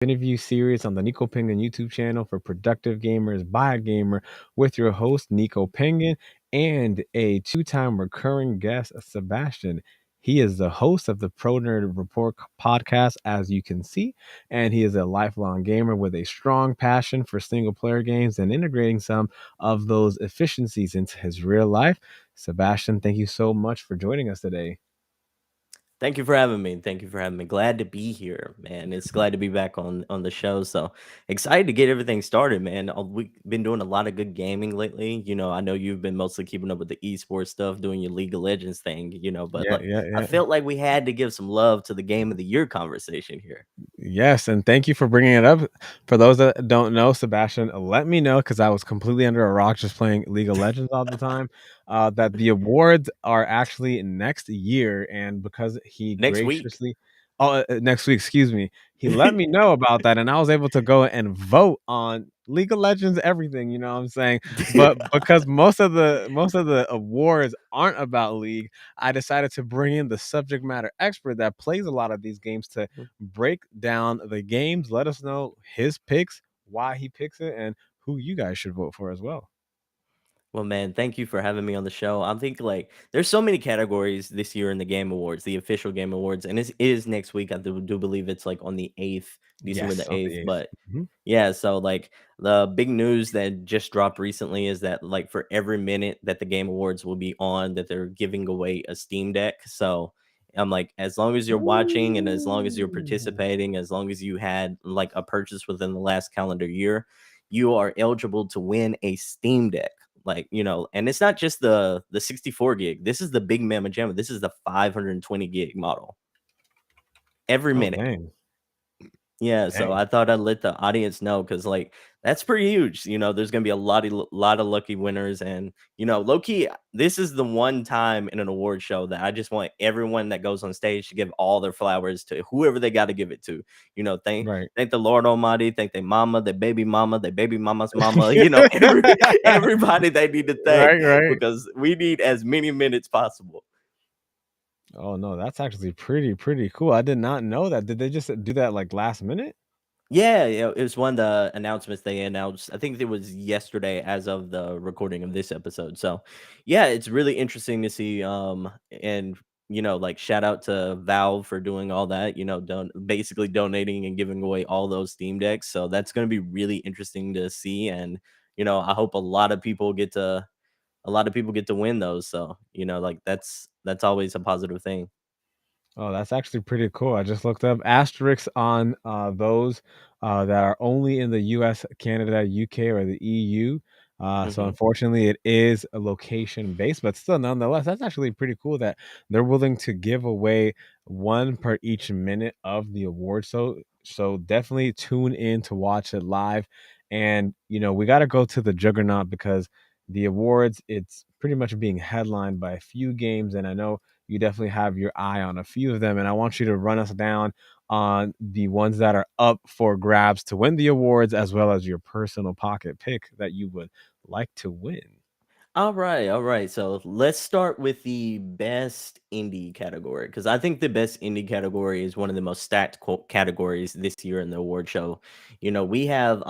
interview series on the Nico Penguin YouTube channel for productive gamers by a gamer with your host, Nico Penguin, and a two-time recurring guest, Sebastion. He is the host of the ProNerd Report podcast, as you can see, and he is a lifelong gamer with a strong passion for single player games and integrating some of those efficiencies into his real life. Sebastion, thank you so much for joining us today. Thank you for having me. Thank you for having me. Glad to be here, man. It's glad to be back on the show. So excited to get everything started, man. We've been doing a lot of good gaming lately. I know you've been mostly keeping up with the esports stuff, doing your League of Legends thing, but Yeah, like yeah, I yeah. felt like we had to give some love to the game of the year conversation here. Yes, and thank you for bringing it up. For those that don't know, Sebastian, let me know because I was completely under a rock just playing League of Legends all the time. That the awards are actually next year, and because he Next week. graciously, next week, excuse me, he let me know about that, and I was able to go and vote on League of Legends everything. You know what I'm saying? But because most of the awards aren't about League, I decided to bring in the subject matter expert that plays a lot of these games to break down the games, let us know his picks, why he picks it, and who you guys should vote for as well. Well, man, thank you for having me on the show. I think like there's so many categories this year in the Game Awards, the official Game Awards, and it is next week. I do believe it's like on the 8th, December Yes, the on 8th. the 8th. But Mhm. yeah, so like the big news that just dropped recently is that like for every minute that the Game Awards will be on, that they're giving away a Steam Deck. So I'm like, as long as you're watching and as long as you're Ooh. participating, as long as you had like a purchase within the last calendar year, you are eligible to win a Steam Deck. Like, and it's not just the 64 gig. This is the big mamma jamma. This is the 520 gig model every Oh, minute. dang. Yeah, so Dang. I thought I'd let the audience know because, like, that's pretty huge. There's gonna be a lot of lucky winners, and low key, this is the one time in an award show that I just want everyone that goes on stage to give all their flowers to whoever they got to give it to. Thank Right. thank the Lord Almighty, thank their mama, their baby mama's mama. Everybody they need to thank Right, right. because we need as many minutes possible. Oh, no, that's actually pretty cool. I did not know that. Did they just do that, like, last minute? Yeah, yeah, it was one of the announcements they announced. I think it was yesterday as of the recording of this episode. So, yeah, it's really interesting to see and like shout out to Valve for doing all that, basically donating and giving away all those Steam Decks. So, that's going to be really interesting to see and I hope a lot of people get to win those. So, like that's always a positive thing. Oh, that's actually pretty cool. I just looked up asterisks on those that are only in the US, Canada, UK, or the EU. So Mhm. unfortunately, it is a location based, but still, nonetheless, that's actually pretty cool that they're willing to give away one per each minute of the award. So definitely tune in to watch it live. And we got to go to the juggernaut because the awards, it's pretty much being headlined by a few games, and I know you definitely have your eye on a few of them. And I want you to run us down on the ones that are up for grabs to win the awards, as well as your personal pocket pick that you would like to win. All right, all right. So let's start with the best indie category because I think the best indie category is one of the most stacked categories this year in the award show. We have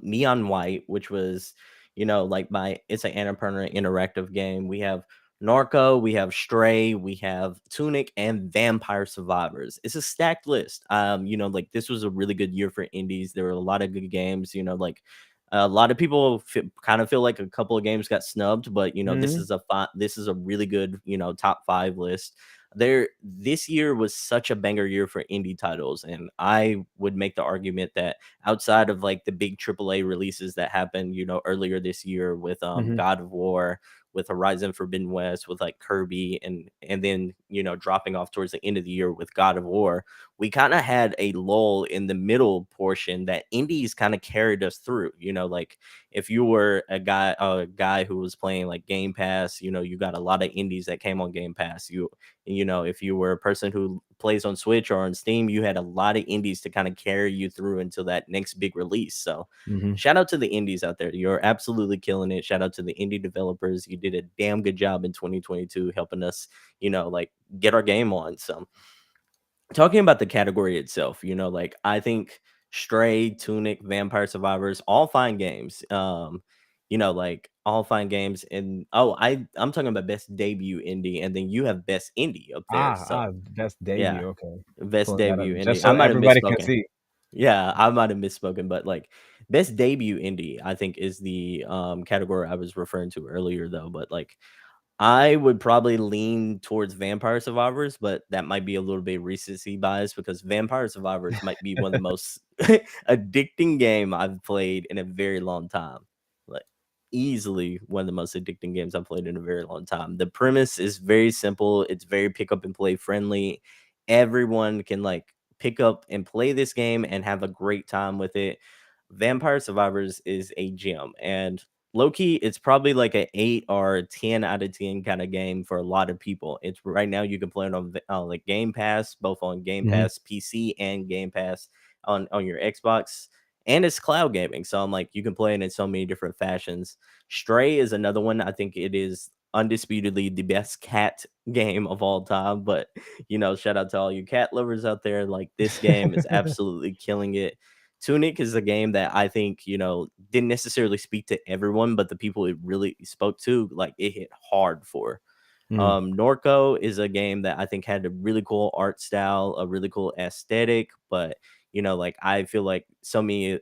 Neon White, which was, like it's an Annapurna interactive game. We have Narco, we have Stray, we have Tunic, and Vampire Survivors. It's a stacked list. Like this was a really good year for indies. There were a lot of good games. Like a lot of people kind of feel like a couple of games got snubbed, but Mhm. this is a really good top five list. This year was such a banger year for indie titles, and I would make the argument that outside of like the big AAA releases that happened, earlier this year with Mhm. God of War, with Horizon Forbidden West, with like Kirby, and then dropping off towards the end of the year with God of War, we kind of had a lull in the middle portion that indies kind of carried us through. Like if you were a guy who was playing like Game Pass, you got a lot of indies that came on Game Pass. If you were a person who plays on Switch or on Steam, you had a lot of indies to kind of carry you through until that next big release. So Mhm. shout out to the indies out there. You're absolutely killing it. Shout out to the indie developers. You did a damn good job in 2022 helping us, like get our game on. So talking about the category itself, like I think Stray, Tunic, Vampire Survivors, all fine games. Like all fine games. And I'm talking about best debut indie, and then you have best indie up there. So Best yeah, debut. Okay, best pulling that up debut just indie. I so might have everybody can misspoken. see. Yeah, I might have misspoken, but like best debut indie, I think is the category I was referring to earlier though. But like I would probably lean towards Vampire Survivors, but that might be a little bit recency bias because Vampire Survivors might be one of the most addicting game I've played in a very long time. Like easily one of the most addicting games I've played in a very long time. The premise is very simple. It's very pick up and play friendly. Everyone can like pick up and play this game and have a great time with it. Vampire Survivors is a gem, and low key, it's probably like an 8 or a 10 out of 10 kind of game for a lot of people. It's right now you can play it on like Game Pass, both on Game Mhm. Pass PC and Game Pass on your Xbox, and it's cloud gaming. So I'm like, you can play it in so many different fashions. Stray is another one. I think it is undisputedly the best cat game of all time. But shout out to all you cat lovers out there. Like this game is absolutely killing it. Tunic is a game that I think, didn't necessarily speak to everyone, but the people it really spoke to, like it hit hard for. Mm, Norco is a game that I think had a really cool art style, a really cool aesthetic, but like I feel like so many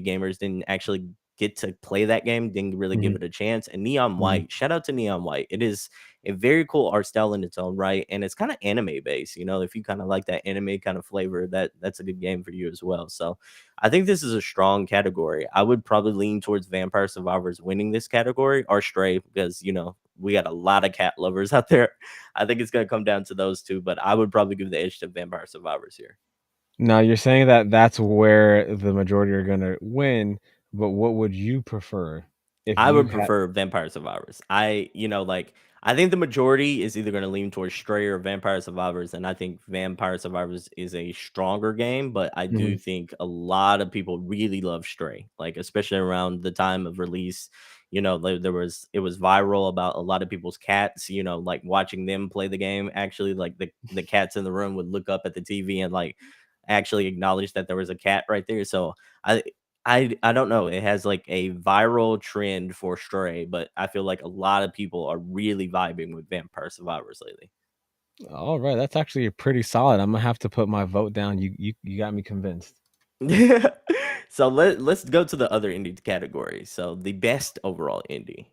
gamers didn't actually get to play that game, didn't really give mhm, it a chance. And Neon mhm. White, shout out to Neon White. It is a very cool art style in its own right, and it's kind of anime based. If you kind of like that anime kind of flavor, that's a good game for you as well. So I think this is a strong category. I would probably lean towards Vampire Survivors winning this category or Stray because we got a lot of cat lovers out there. I think it's gonna come down to those two, but I would probably give the edge to Vampire Survivors here. Now you're saying that that's where the majority are gonna win, but what would you prefer if I you would had prefer Vampire Survivors. I think the majority is either going to lean towards Stray or Vampire Survivors, and I think Vampire Survivors is a stronger game. But I do Mhm, think a lot of people really love Stray, like especially around the time of release. It was viral about a lot of people's cats. Like watching them play the game. Actually, like the cats in the room would look up at the TV and like actually acknowledge that there was a cat right there. So I I don't know. It has like a viral trend for Stray, but I feel like a lot of people are really vibing with Vampire Survivors lately. alright, that's actually pretty solid. Imma have to put my vote down. You got me convinced. So let's go to the other indie category. So the best overall indie.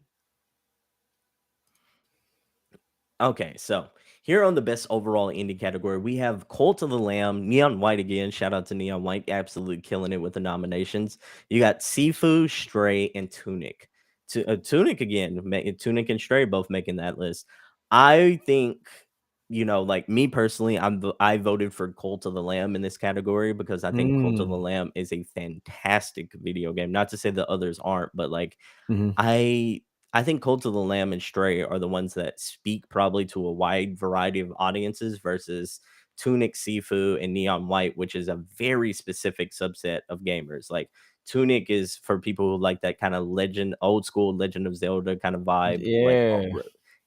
Okay, so here on the best overall indie category, we have Cult of the Lamb, Neon White again. Shout out to Neon White, absolutely killing it with the nominations. You got Sifu, Stray, and Tunic. Tunic again, Tunic and Stray both making that list. I think, like me personally, I voted for Cult of the Lamb in this category because I think Cult of the Mm, Lamb is a fantastic video game. Not to say the others aren't, but like mhm, I I think Cult of the Lamb and Stray are the ones that speak probably to a wide variety of audiences versus Tunic, Sifu, and Neon White, which is a very specific subset of gamers. Like Tunic is for people who like that kind of old school Legend of Zelda kind of vibe, like yeah,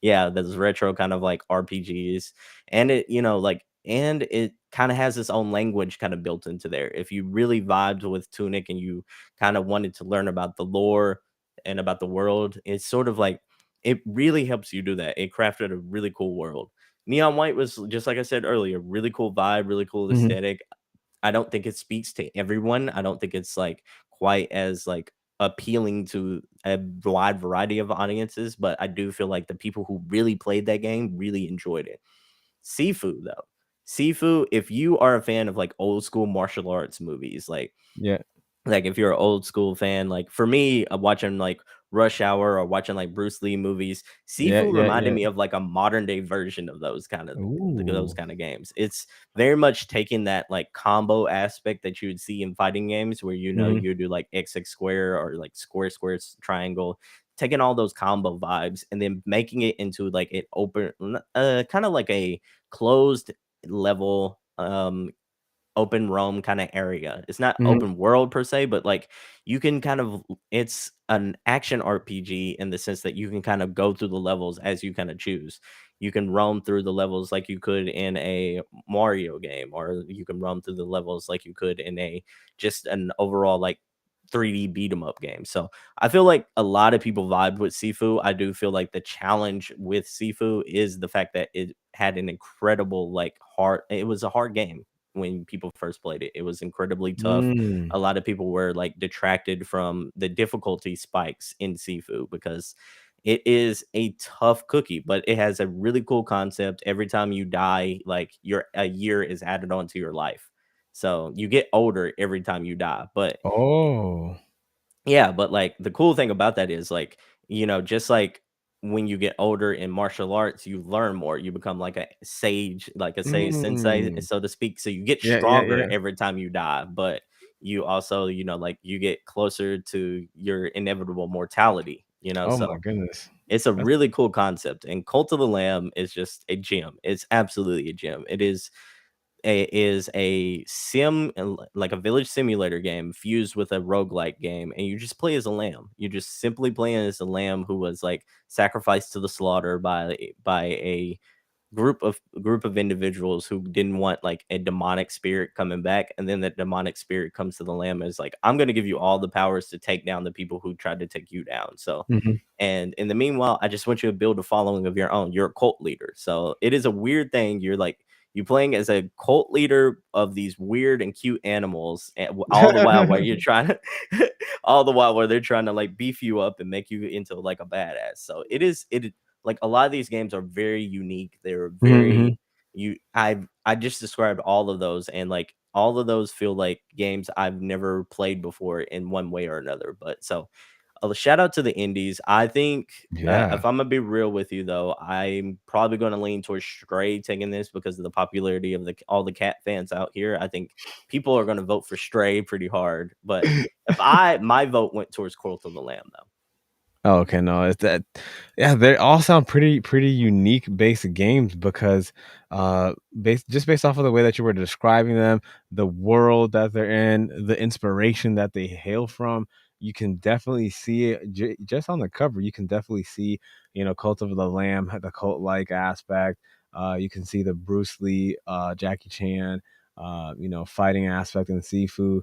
yeah, those retro kind of like RPGs, and and it kind of has its own language kind of built into there. If you really vibed with Tunic and you kind of wanted to learn about the lore and about the world, it's sort of like it really helps you do that. It crafted a really cool world. Neon White was just like I said earlier, really cool vibe, really cool mhm. aesthetic. I don't think it speaks to everyone. I don't think it's like quite as like appealing to a wide variety of audiences, but I do feel like the people who really played that game really enjoyed it. Sifu though. Sifu, if you are a fan of like old school martial arts movies, Yeah, like if you're an old school fan, like for me, watching like Rush Hour or watching like Bruce Lee movies, yeah, Sifu yeah, reminded yeah. me of like a modern day version of those Ooh, kind of games. It's very much taking that like combo aspect that you would see in fighting games where mhm, you do like XX square or like triangle, taking all those combo vibes and then making it into like an open kind of like a closed level open realm kind of area. It's not mhm, open world per se, but like you can kind of it's an action RPG in the sense that you can kind of go through the levels as you kind of choose. you can roam through the levels like you could in a Mario game, or you can roam through the levels like you could in a just an overall like 3D beat 'em up game. So I feel like a lot of people vibe with Sifu. I do feel like the challenge with Sifu is the fact that it had an incredible like hard. It was a hard game when people first played it. It was incredibly tough. Mm. A lot of people were like detracted from the difficulty spikes in Sifu because it is a tough cookie, but it has a really cool concept. Every time you die, like your a year is added onto your life. So you get older every time you die. But Oh. yeah, but, like, the cool thing about that is, like, just like when you get older in martial arts, you learn more, you become like a sage sensei, Mm. so to speak, so you get Yeah, yeah, stronger yeah. every time you die, but you also, like, you get closer to your inevitable mortality, Oh my so goodness. it's a That's really cool concept, and Cult of the Lamb is just a gem. It's absolutely a gem. It is a sim like a village simulator game fused with a roguelike game, and you just play as a lamb. You just simply play as a lamb who was like sacrificed to the slaughter by a group of individuals who didn't want like a demonic spirit coming back, and then that demonic spirit comes to the lamb and is like, I'm going to give you all the powers to take down the people who tried to take you down. So mhm. and in the meanwhile, I just want you to build a following of your own. You're a cult leader. So it is a weird thing. You playing as a cult leader of these weird and cute animals, and all the while where you're trying to, all the while where they're trying to like beef you up and make you into like a badass. So like a lot of these games are very unique. They're Mhm, mhm. very I just described all of those, and like all of those feel like games I've never played before in one way or another. But so a shout out to the indies. I think Yeah. if I'm gonna be real with you, though, I'm probably going to lean towards Stray taking this because of the popularity of all the cat fans out here. I think people are going to vote for Stray pretty hard. But if my vote went towards Cult of the Lamb, though. Oh, okay, no, it's that yeah, they all sound pretty unique basic games because based off of the way that you were describing them, the world that they're in, the inspiration that they hail from, you can definitely see it just on the cover. You can definitely see, Cult of the Lamb, the cult-like aspect. You can see the Bruce Lee, Jackie Chan, fighting aspect in Sifu.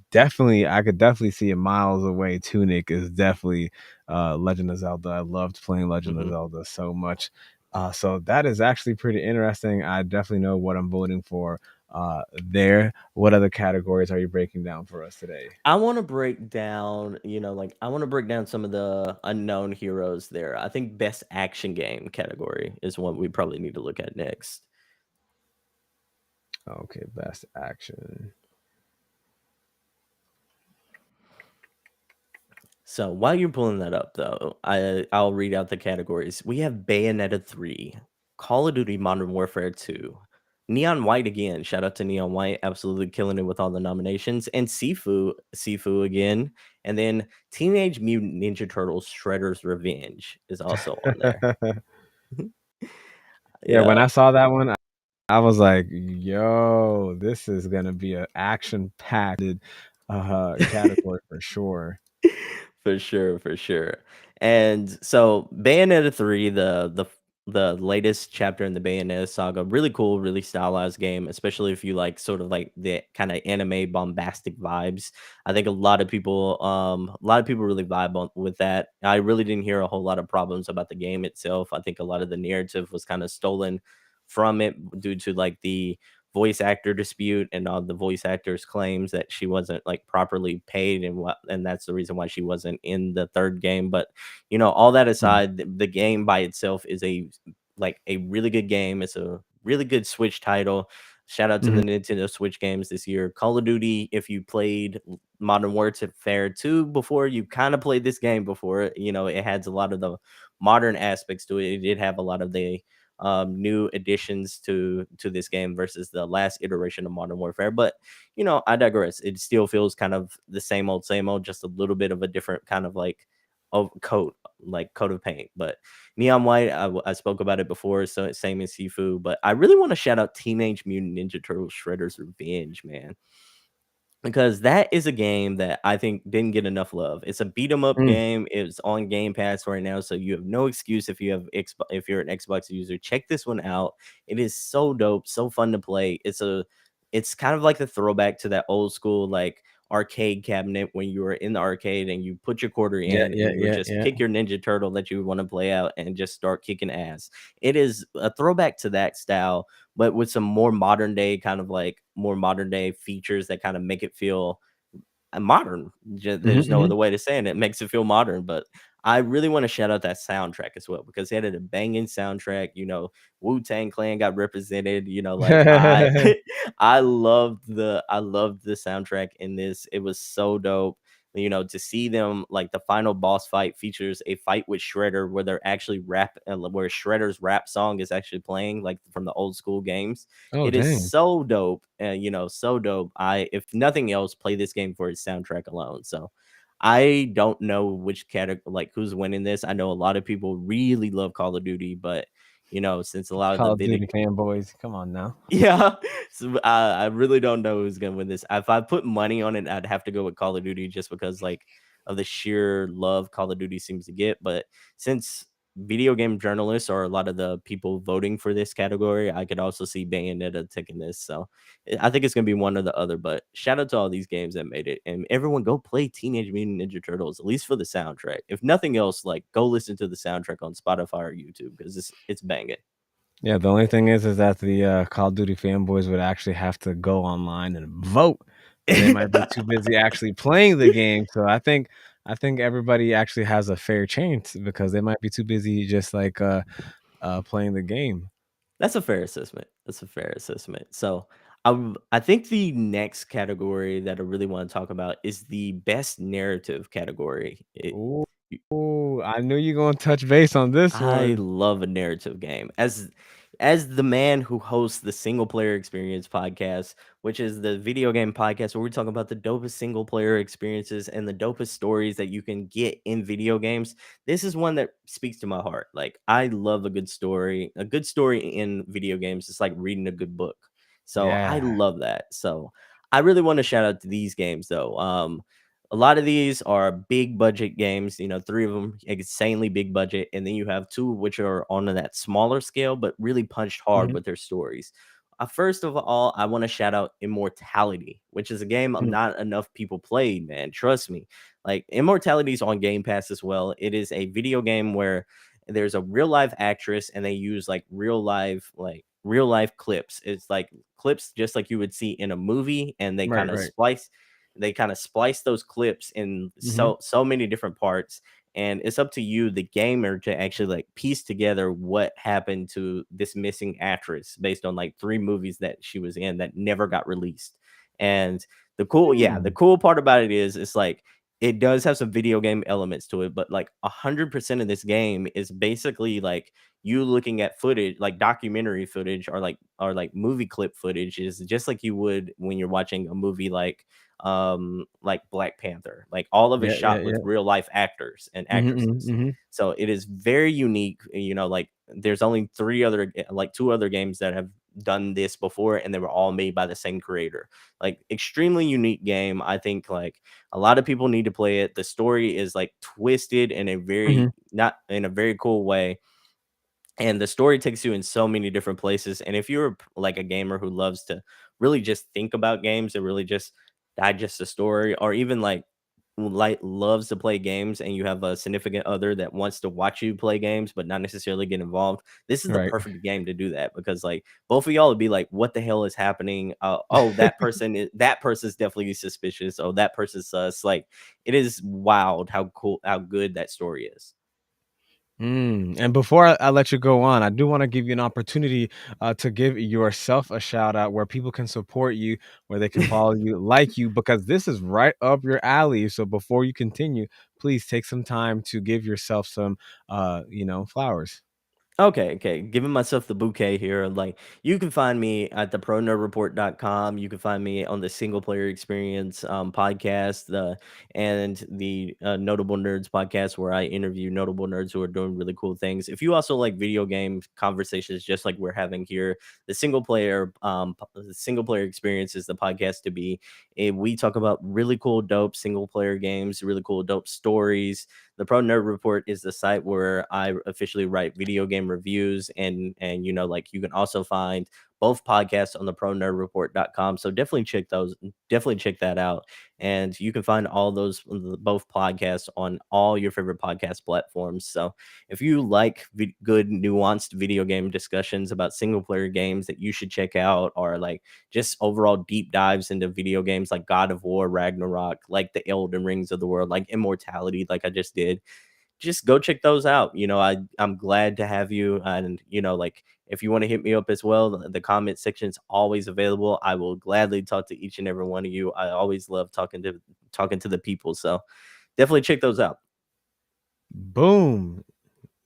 Definitely, I could definitely see it miles away. Tunic is definitely Legend of Zelda. I loved playing Legend of Mhm. Zelda so much. So that is actually pretty interesting. I definitely know what I'm voting for there. What other categories are you breaking down for us today? I want to break down, I want to break down some of the unknown heroes there. I think best action game category is one we probably need to look at next. Okay, best action. So while you're pulling that up, though, I'll read out the categories. We have Bayonetta 3, Call of Duty Modern Warfare 2, Neon White again. Shout out to Neon White, absolutely killing it with all the nominations, and Sifu again, and then Teenage Mutant Ninja Turtles: Shredder's Revenge is also on there. Yeah, when Yeah, I saw that one, I was like, "Yo, this is gonna be an action-packed category for sure." for sure, for sure. And so Bayonetta 3, the latest chapter in the Bayonetta saga, really cool, really stylized game, especially if you like sort of like the kind of anime bombastic vibes. I think a lot of people really vibe with that. I really didn't hear a whole lot of problems about the game itself. I think a lot of the narrative was kind of stolen from it due to like the voice actor dispute and all the voice actors claims that she wasn't like properly paid, and that's the reason why she wasn't in the third game. But all that Mm, aside, the game by itself is a really good game. It's a really good Switch title. Shout out to the mhm. Nintendo Switch games this year. Call of Duty, if you played Modern Warfare 2 before, you kind of played this game before. It has a lot of the modern aspects to it. It did have a lot of the new additions to this game versus the last iteration of Modern Warfare. But I digress. It still feels kind of the same old, just a little bit of a different kind of of coat of paint. But Neon White, I spoke about it before, so it's same as Sifu. But I really want to shout out Teenage Mutant Ninja Turtles: Shredder's Revenge, man. because that is a game that I think didn't get enough love. It's a beat 'em up Mm, game. It's on Game Pass right now, so you have no excuse if if you're an Xbox user. Check this one out. It is so dope, so fun to play. It's kind of like the throwback to that old school like arcade cabinet when you were in the arcade and you put your quarter yeah, in yeah, and you would yeah, just yeah. pick your Ninja Turtle that you want to play out and just start kicking ass. It is a throwback to that style, but with some more modern day kind of like more modern day features that kind of make it feel modern. Mhm, There's no mhm. other way to say it. It makes it feel modern. But I really want to shout out that soundtrack as well because it had a banging soundtrack. Wu Tang Clan got represented. Like I, I loved the soundtrack in this. It was so dope. To see them like the final boss fight features a fight with Shredder where they're actually where Shredder's rap song is actually playing like from the old school games. Oh, It is dang. so dope, so dope. If nothing else, play this game for its soundtrack alone. So, I don't know which category, like who's winning this. I know a lot of people really love Call of Duty, but since a lot of the Call of video, Duty fanboys, come on now. yeah. So I really don't know who's gonna win this. If I put money on it, I'd have to go with Call of Duty just because like of the sheer love Call of Duty seems to get. But since video game journalists are a lot of the people voting for this category, I could also see Bayonetta taking this. So I think it's gonna be one or the other. But shout out to all these games that made it. And everyone go play Teenage Mutant Ninja Turtles, at least for the soundtrack. If nothing else, like go listen to the soundtrack on Spotify or YouTube because it's banging. Yeah, the only thing is that the, Call of Duty fanboys would actually have to go online and vote, so they might be too busy actually playing the game, so I think everybody actually has a fair chance because they might be too busy just, like, playing the game. That's a fair assessment. That's a fair assessment. So, I think the next category that I really want to talk about is the best narrative category. Ooh, I knew you gonna touch base on this I one. love a narrative game. As the man who hosts the Single Player Experience podcast, which is the video game podcast where we talk about the dopest single player experiences and the dopest stories that you can get in video games. This is one that speaks to my heart. Like I love a good story. A good story in video games is like reading a good book. So I Yeah. love that. So I really want to shout out to these games though. A lot of these are big budget games, three of them insanely big budget, and then you have two which are on that smaller scale, but really punched hard Mhm, with their stories. First of all, I want to shout out Immortality, which is a game mm, not enough people played, man. Trust me. Like Immortality is on Game Pass as well. It is a video game where there's a real life actress and they use like real life clips. It's like clips just like you would see in a movie, and right, right. they kind of splice those clips in Mhm. so many different parts, and it's up to you the gamer to actually like piece together what happened to this missing actress based on like three movies that she was in that never got released. And the Mm. cool part about it is it's like it does have some video game elements to it, but like 100% of this game is basically like you looking at footage, like documentary footage or like movie clip footage, is just like you would when you're watching a movie like Black Panther. Like all of it Yeah, yeah, shot with yeah. real life actors and Mhm, mhm, actresses. mhm. So it is very unique. Like there's only like two other games that have done this before, and they were all made by the same creator. Like extremely unique game. I think like a lot of people need to play it. The story is like twisted in a very Mhm. not in a very cool way, and the story takes you in so many different places. And if you're like a gamer who loves to really just think about games and really just digest the story, or even like loves to play games, and you have a significant other that wants to watch you play games but not necessarily get involved, this is the Right. perfect game to do that, because like both of y'all would be like, what the hell is happening? Oh, that person's definitely suspicious. Oh, that person's sus. Like it is wild how good that story is. And before I let you go on, I do wanna give you an opportunity, to give yourself a shout out where people can support you, where they can follow you, like you, because this is right up your alley. So before you continue, please take some time to give yourself some, flowers. Okay. Giving myself the bouquet here. Like, you can find me at the ProNerdReport.com. You can find me on the Single Player Experience podcast, and the Notable Nerds podcast, where I interview notable nerds who are doing really cool things. If you also like video game conversations, just like we're having here, the Single Player Experience is the podcast to be. We talk about really cool, dope single player games, really cool, dope stories. The Pro Nerd Report is the site where I officially write video game reviews, and like, you can also find both podcasts on the ProNerdReport.com. So definitely check that out. And you can find all those both podcasts on all your favorite podcast platforms. So if you like good nuanced video game discussions about single player games that you should check out, or like just overall deep dives into video games like God of War, Ragnarok, like the Elden Rings of the world, like Immortality, like I just did, just go check those out. I'm glad to have you. And like, if you want to hit me up as well, the comment section is always available. I will gladly talk to each and every one of you. I always love talking to the people. So definitely check those out. Boom.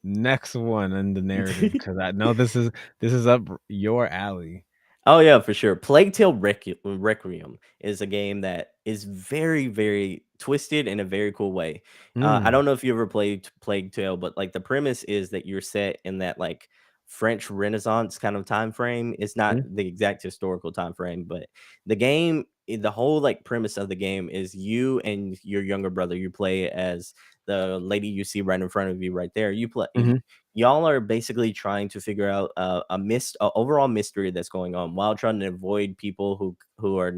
Next one in the narrative, because I know this is up your alley. Oh yeah, for sure. Plague Tale Requiem is a game that is very, very twisted in a very cool way. I Mm, don't know if you ever played Plague Tale, but like, the premise is that you're set in that like French Renaissance kind of time frame. It's not mm, the exact historical time frame, but the whole like premise of the game is you and your younger brother. You play as the lady you see right in front of you, right there. mhm, Y'all are basically trying to figure out a overall mystery that's going on, while trying to avoid people who are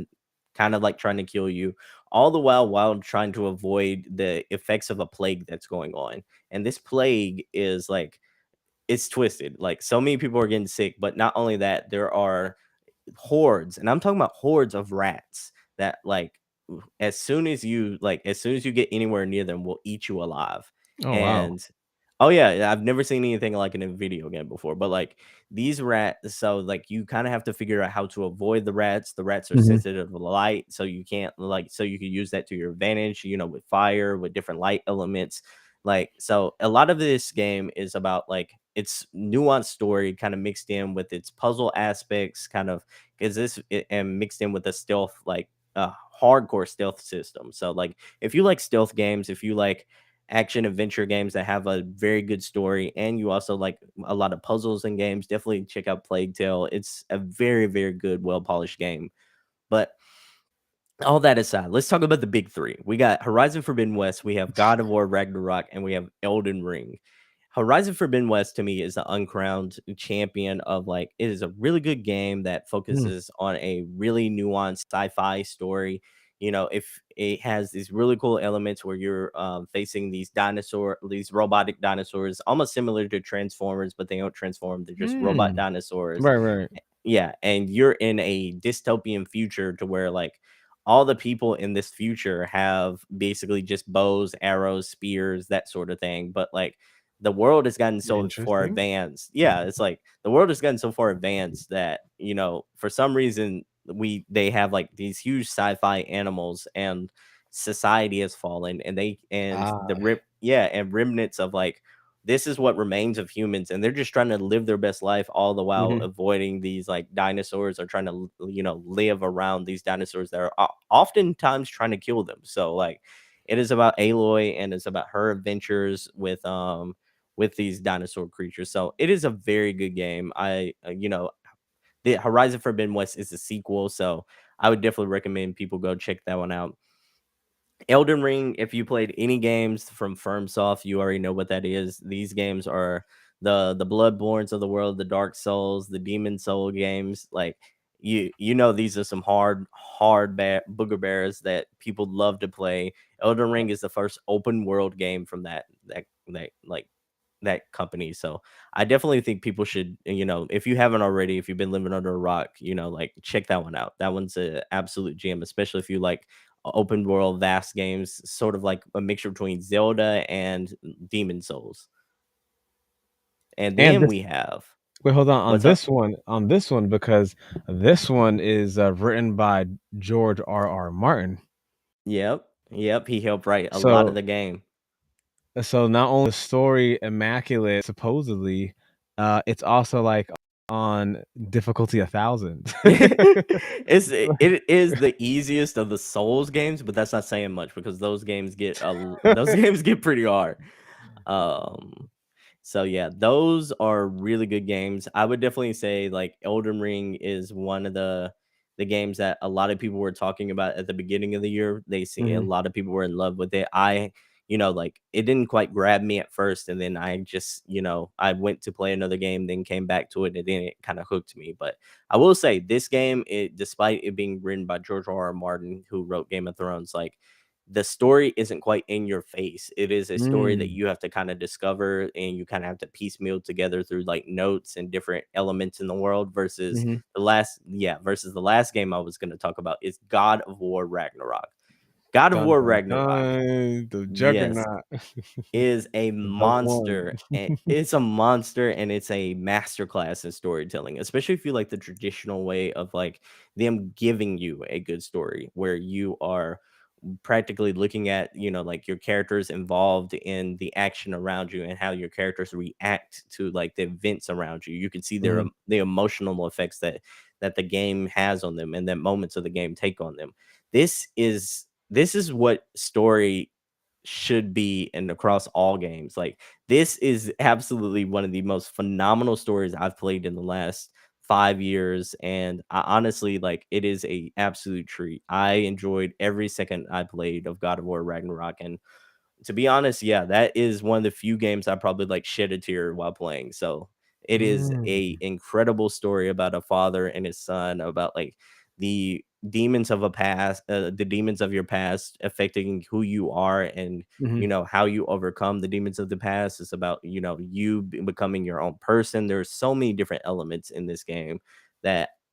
kind of like trying to kill you, all the while trying to avoid the effects of a plague that's going on. And this plague is like, it's twisted. Like, so many people are getting sick, but not only that, there are hordes, and I'm talking about hordes of rats that, like, as soon as you get anywhere near them, will eat you alive. oh, wow. And oh yeah, I've never seen anything like it in a video game before. But like, these rats, so like, you kind of have to figure out how to avoid the rats. The rats are Mhm, sensitive to light, so you can't, like, so you can use that to your advantage, with fire, with different light elements. Like, so a lot of this game is about like its nuanced story, kind of mixed in with its puzzle aspects, kind of, and mixed in with a stealth, like hardcore stealth system. So like, if you like stealth games, if you like action adventure games that have a very good story, and you also like a lot of puzzles and games, definitely check out Plague Tale. It's a very, very good, well polished game. But all that aside, let's talk about the big three. We got Horizon Forbidden West, we have God of War Ragnarok, and we have Elden Ring. Horizon Forbidden West to me is the uncrowned champion of, like, it is a really good game that mm, focuses on a really nuanced sci-fi story. If it has these really cool elements where you're facing these robotic dinosaurs, almost similar to Transformers, but they don't transform; they're just robot mm. dinosaurs. Right, right. Yeah, and you're in a dystopian future to where, like, all the people in this future have basically just bows, arrows, spears, that sort of thing. But like, the world has gotten so far Interesting. advanced. Yeah, it's like the world has gotten so far advanced that, for some reason, they have like these huge sci-fi animals, and society has fallen, and Ah, and remnants of, like, this is what remains of humans, and they're just trying to live their best life, all the while mhm, avoiding these like dinosaurs, or trying to live around these dinosaurs that are oftentimes trying to kill them. So like, it is about Aloy, and it's about her adventures with these dinosaur creatures. So it is a very good game. The Horizon Forbidden West is a sequel, so I would definitely recommend people go check that one out. Elden Ring, if you played any games from FromSoft, you already know what that is. These games are the Bloodborns of the world, the Dark Souls, the Demon Soul games. Like, these are some booger bears that people love to play. Elden Ring is the first open world game from that company. So I definitely think people should, if you haven't already, if you've been living under a rock, like, check that one out. That one's an absolute gem, especially if you like open world vast games, sort of like a mixture between Zelda and Demon Souls. And and then this we have wait, hold on what's up? on this one, because this one is, written by George R. R. Martin. Yep, he helped write a lot of So the game. so not only the story immaculate, supposedly, It's also like on difficulty 1,000. It is the easiest of the Souls games, but that's not saying much because those games get pretty hard. Um, so yeah, those are really good games. I would definitely say like Elden Ring is one of the games that a lot of people were talking about at the beginning of the year. They see a Mhm, lot of people were in love with it. Like it didn't quite grab me at first, and then I just, I went to play another game, then came back to it, and then it kind of hooked me. But I will say this game, despite it being written by George R. R. Martin, who wrote Game of Thrones, like the story isn't quite in your face. It is a story that mm, you have to kind of discover and you kind of have to piecemeal together through like notes and different elements in the world versus mhm. versus the last game I was going to talk about is God of War Ragnarok. God of Dun, War dun, Ragnarok, dun, the yes, juggernaut. is a The one. monster, and it's a monster, and it's a masterclass in storytelling, especially if you like the traditional way of like them giving you a good story where you are practically looking at, like your characters involved in the action around you and how your characters react to like the events around you. You can see Mhm, the emotional effects that the game has on them and that moments of the game take on them. This is what story should be and across all games. Like this is absolutely one of the most phenomenal stories I've played in the last 5 years. And I honestly like it is a absolute treat. I enjoyed every second I played of God of War Ragnarok. And to be honest, yeah, that is one of the few games I probably like shed a tear while playing. So it is a mm, incredible story about a father and his son, about like the demons of your past affecting who you are, and mhm. how you overcome the demons of the past. It's about becoming your own person. There's so many different elements in this game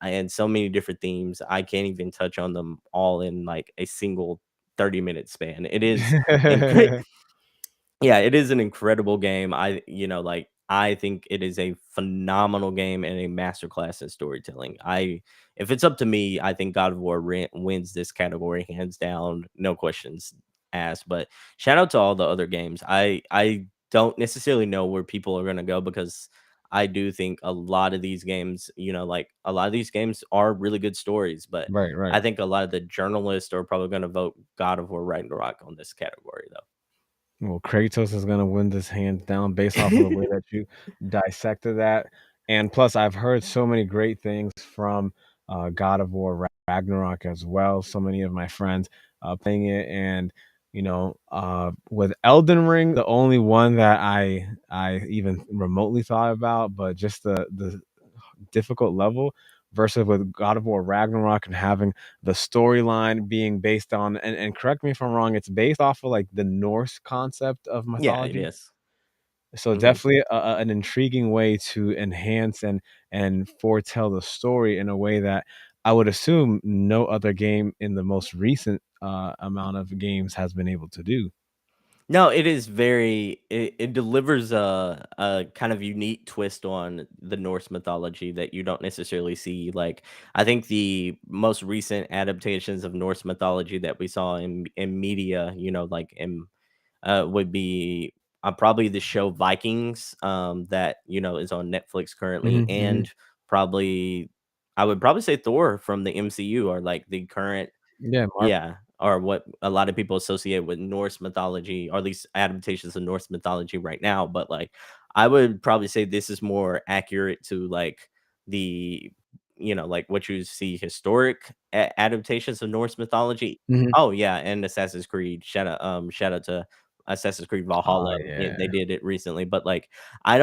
and so many different themes. I can't even touch on them all in like a single 30-minute span. It is incre yeah, it is an incredible game. I think it is a phenomenal game and a masterclass in storytelling. If it's up to me, I think God of War wins this category hands down, no questions asked. But shout out to all the other games. I don't necessarily know where people are gonna go because I do think a lot of these games, like a lot of these games are really good stories, but Right, right. I think a lot of the journalists are probably gonna vote God of War Ragnarok on this category though. Well, Kratos is gonna win this hands down based off of the way that you dissected that, and plus, I've heard so many great things from, God of War Ragnarok as well. So many of my friends, playing it, and, with Elden Ring, the only one that I even remotely thought about, but just the difficult level versus with God of War Ragnarok and having the storyline being based on, and correct me if I'm wrong, it's based off of like the Norse concept of Yeah, it mythology. is. So Mhm. definitely an intriguing way to enhance and foretell the story in a way that I would assume no other game in the most recent amount of games has been able to do. No, it delivers a kind of unique twist on the Norse mythology that you don't necessarily see. Like I think the most recent adaptations of Norse mythology that we saw in media, like in would be probably the show Vikings, that is on Netflix currently, Mhm, mhm. and probably I would probably say Thor from the MCU are like the current. Yeah, Yeah, or what a lot of people associate with Norse mythology, or at least adaptations of Norse mythology right now. But like, I would probably say this is more accurate to like the, like what you see historic adaptations of Norse mythology. Mhm. Oh yeah, and Assassin's Creed. Shout out to Assassin's Creed Oh, Valhalla. Yeah, yeah. they did it recently, but like, I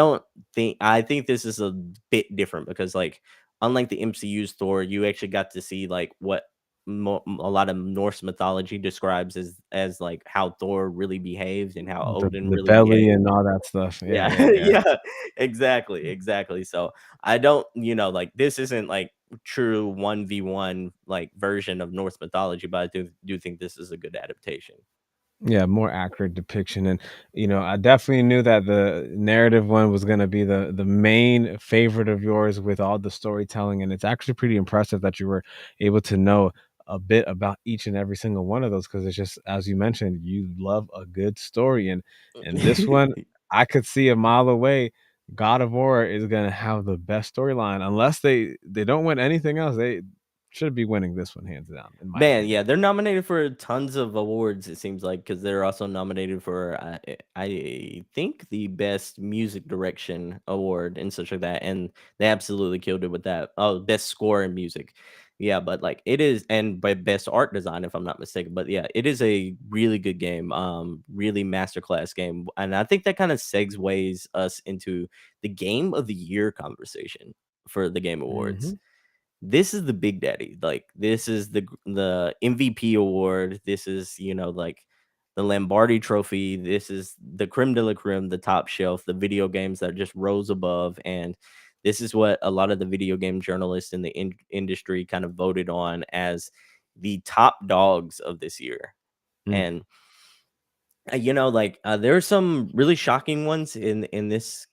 think this is a bit different because like, unlike the MCU's Thor, you actually got to see like what a lot of Norse mythology describes as like how Thor really behaved and how The Odin the really belly behaved. and all that stuff. Yeah, Yeah, yeah, yeah. yeah, exactly, exactly. So I don't, like this isn't like true 1v1 like version of Norse mythology, but I do think this is a good adaptation. Yeah, more accurate depiction, and, I definitely knew that the narrative one was gonna be the main favorite of yours with all the storytelling, and it's actually pretty impressive that you were able to know a bit about each and every single one of those. Because it's just as you mentioned, you love a good story, and this one, I could see a mile away God of War is gonna have the best storyline. Unless they don't win anything else, they should be winning this one hands down, in my Man, opinion. yeah, they're nominated for tons of awards. It seems like because they're also nominated for I think the best music direction award and such like that, and they absolutely killed it with that. Oh, best score in music, yeah. But like it is, and by best art design, if I'm not mistaken. But yeah, it is a really good game, really masterclass game, and I think that kind of segues us into the game of the year conversation for the Game Awards. Mhm. This is the big daddy. Like this is the MVP award. This is, like the Lombardi trophy. This is the creme de la creme, the top shelf, the video games that just rose above. And this is what a lot of the video game journalists in the industry kind of voted on as the top dogs of this year. Mm. And there are some really shocking ones in this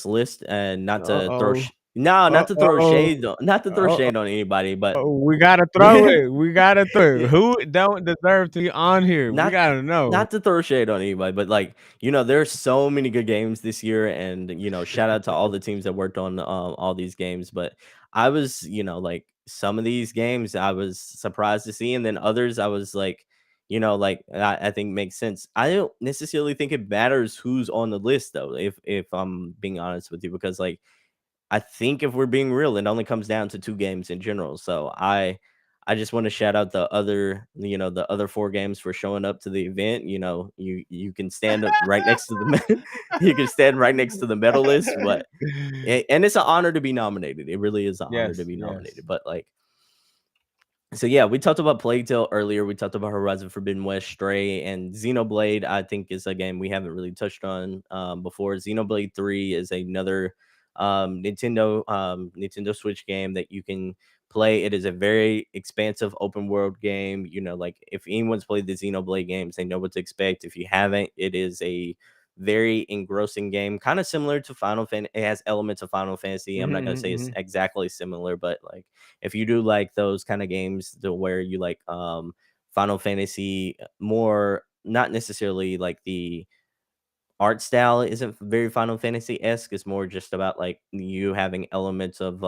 list, and not to throw Uh-oh. no, Uh-oh. not to throw Uh-oh. shade on anybody, but We gotta throw it. We gotta throw it. yeah, Who don't deserve to be on here? We not gotta know. not to throw shade on anybody, but like, there's so many good games this year, and shout out to all the teams that worked on all these games. But I was, like some of these games I was surprised to see, and then others I was like, I think makes sense. I don't necessarily think it matters who's on the list though, if I'm being honest with you, because like I think if we're being real, it only comes down to 2 games in general. So I just want to shout out the other 4 games for showing up to the event. You can stand up right next to the you can stand right next to the medalist, but and it's an honor to be nominated. It really is an honor to Yes, be yes. nominated. But like, so yeah, we talked about Plague Tale earlier. We talked about Horizon Forbidden West, Stray, and Xenoblade. I think is a game we haven't really touched on before. Xenoblade 3 is another Nintendo Switch game that you can play. It is a very expansive open world game. Like if anyone's played the Xenoblade games, they know what to expect. If you haven't, it is a very engrossing game, kind of similar to Final Fantasy. It has elements of Final Fantasy. I'm Mhm, not gonna mhm, say it's mhm. exactly similar, but like if you do like those kind of games to where you like Final Fantasy more, not necessarily like the art style isn't very Final Fantasy-esque. It's more just about like you having elements of